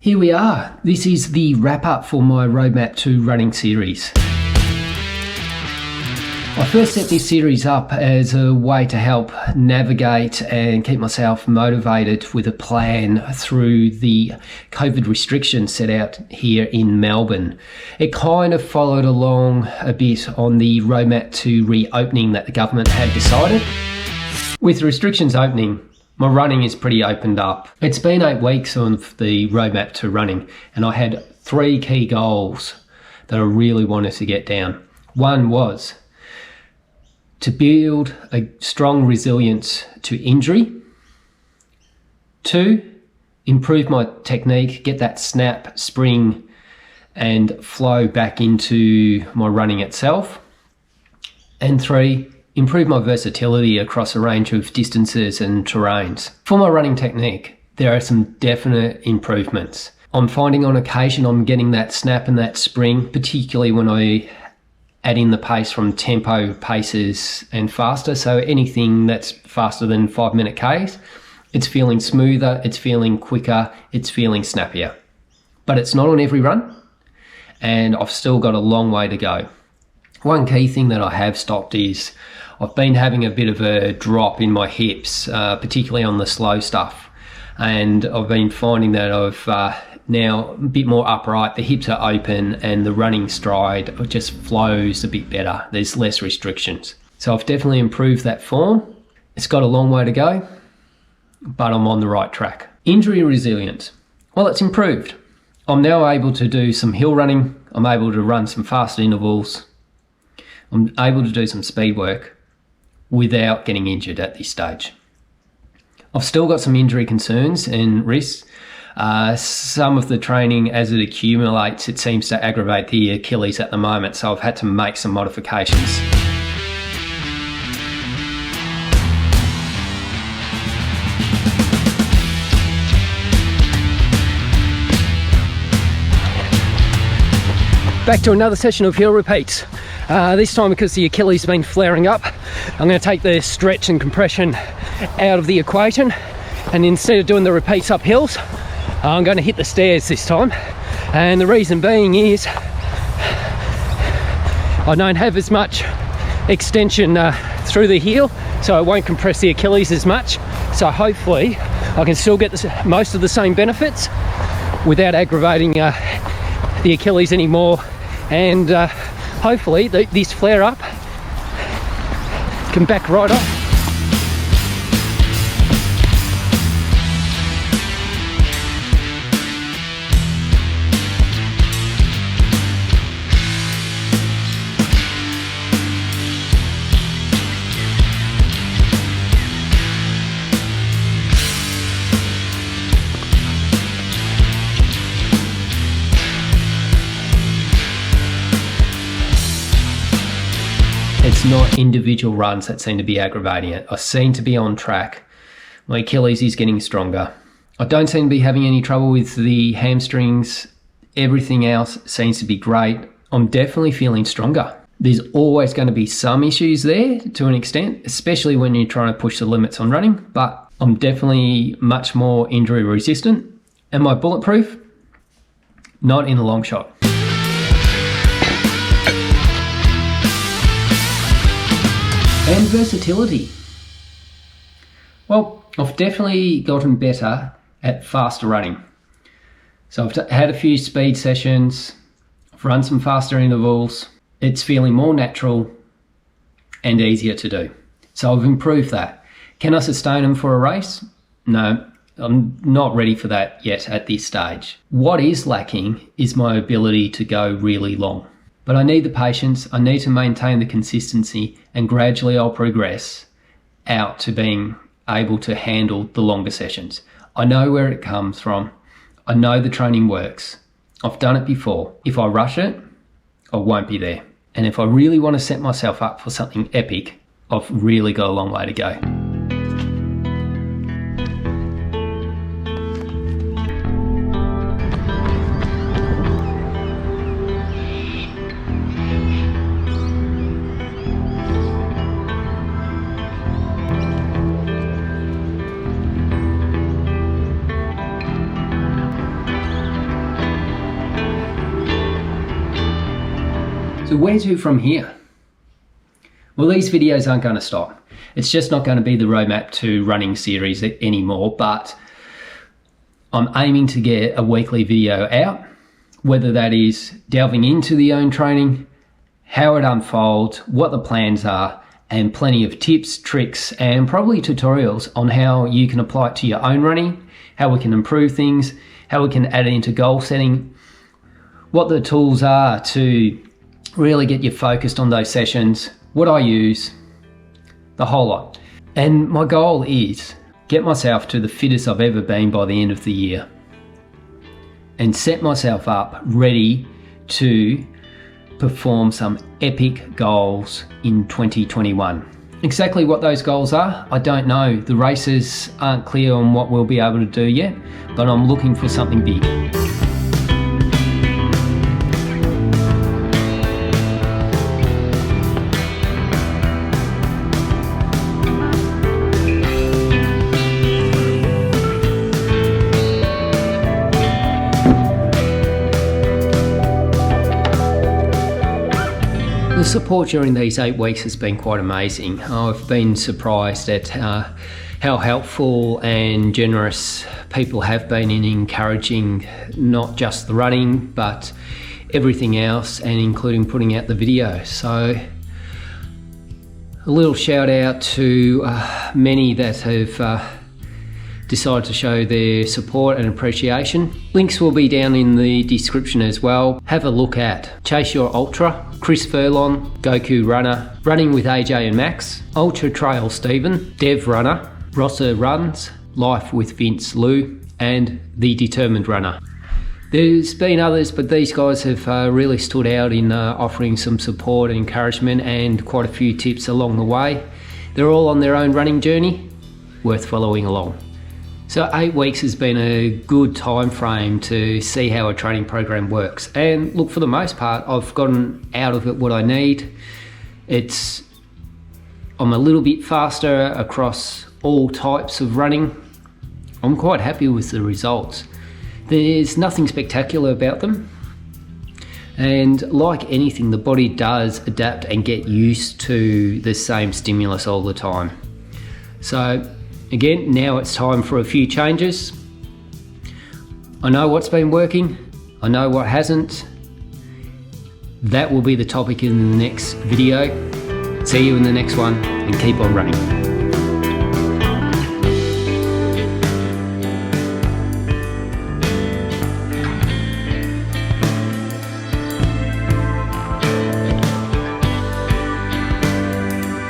Here we are. This is the wrap up for my Roadmap to Running series. I first set this series up as a way to help navigate and keep myself motivated with a plan through the COVID restrictions set out here in Melbourne. It kind of followed along a bit on the roadmap to reopening that the government had decided. With restrictions opening, my running is pretty opened up. It's been 8 weeks of the roadmap to running, and I had 3 key goals that I really wanted to get down. One was to build a strong resilience to injury. 2, improve my technique, get that snap, spring, and flow back into my running itself. And 3, improve my versatility across a range of distances and terrains. For my running technique, there are some definite improvements. I'm finding on occasion I'm getting that snap and that spring, particularly when I add in the pace from tempo paces and faster. So anything that's faster than 5-minute Ks, it's feeling smoother, it's feeling quicker, it's feeling snappier. But it's not on every run, and I've still got a long way to go. One key thing that I have stopped is I've been having a bit of a drop in my hips, particularly on the slow stuff. And I've been finding that I've now a bit more upright, the hips are open, and the running stride just flows a bit better. There's less restrictions. So I've definitely improved that form. It's got a long way to go, but I'm on the right track. Injury resilience. Well, it's improved. I'm now able to do some hill running. I'm able to run some fast intervals. I'm able to do some speed work without getting injured at this stage. I've still got some injury concerns and risks. Some of the training, as it accumulates, it seems to aggravate the Achilles at the moment, so I've had to make some modifications. Back to another session of hill repeats. This time, because the Achilles has been flaring up, I'm going to take the stretch and compression out of the equation, and instead of doing the repeats up hills, I'm going to hit the stairs this time. And the reason being is I don't have as much extension through the heel, so I won't compress the Achilles as much. So hopefully I can still get most of the same benefits without aggravating the Achilles anymore, and hopefully this flare up can back right off. It's not individual runs that seem to be aggravating it. I seem to be on track. My Achilles is getting stronger. I don't seem to be having any trouble with the hamstrings. Everything else seems to be great. I'm definitely feeling stronger. There's always going to be some issues there to an extent, especially when you're trying to push the limits on running, but I'm definitely much more injury resistant. Am I bulletproof? Not in a long shot. And versatility. Well, I've definitely gotten better at faster running. So I've had a few speed sessions, I've run some faster intervals. It's feeling more natural and easier to do. So I've improved that. Can I sustain them for a race? No, I'm not ready for that yet at this stage. What is lacking is my ability to go really long. But I need the patience, I need to maintain the consistency, and gradually I'll progress out to being able to handle the longer sessions. I know where it comes from. I know the training works. I've done it before. If I rush it, I won't be there. And if I really want to set myself up for something epic, I've really got a long way to go. So where to from here? Well, these videos aren't going to stop. It's just not going to be the roadmap to running series anymore, but I'm aiming to get a weekly video out, whether that is delving into the own training, how it unfolds, what the plans are, and plenty of tips, tricks, and probably tutorials on how you can apply it to your own running, how we can improve things, how we can add it into goal setting, what the tools are to really get you focused on those sessions, what I use, the whole lot. And my goal is get myself to the fittest I've ever been by the end of the year and set myself up ready to perform some epic goals in 2021. Exactly what those goals are, I don't know. The races aren't clear on what we'll be able to do yet, but I'm looking for something big. The support during these 8 weeks has been quite amazing. I've been surprised at how helpful and generous people have been in encouraging not just the running, but everything else, and including putting out the video. So a little shout out to many that have decided to show their support and appreciation. Links will be down in the description as well. Have a look at Chase Your Ultra, Chris Furlong, Goku Runner, Running with AJ and Max, Ultra Trail Stephen, Dev Runner, Rosser Runs, Life with Vince Lou, and The Determined Runner. There's been others, but these guys have really stood out in offering some support and encouragement and quite a few tips along the way. They're all on their own running journey, worth following along. So 8 weeks has been a good time frame to see how a training program works. And look, for the most part, I've gotten out of it what I need. I'm a little bit faster across all types of running. I'm quite happy with the results. There's nothing spectacular about them. And like anything, the body does adapt and get used to the same stimulus all the time. So again, now it's time for a few changes. I know what's been working, I know what hasn't. That will be the topic in the next video. See you in the next one, and keep on running.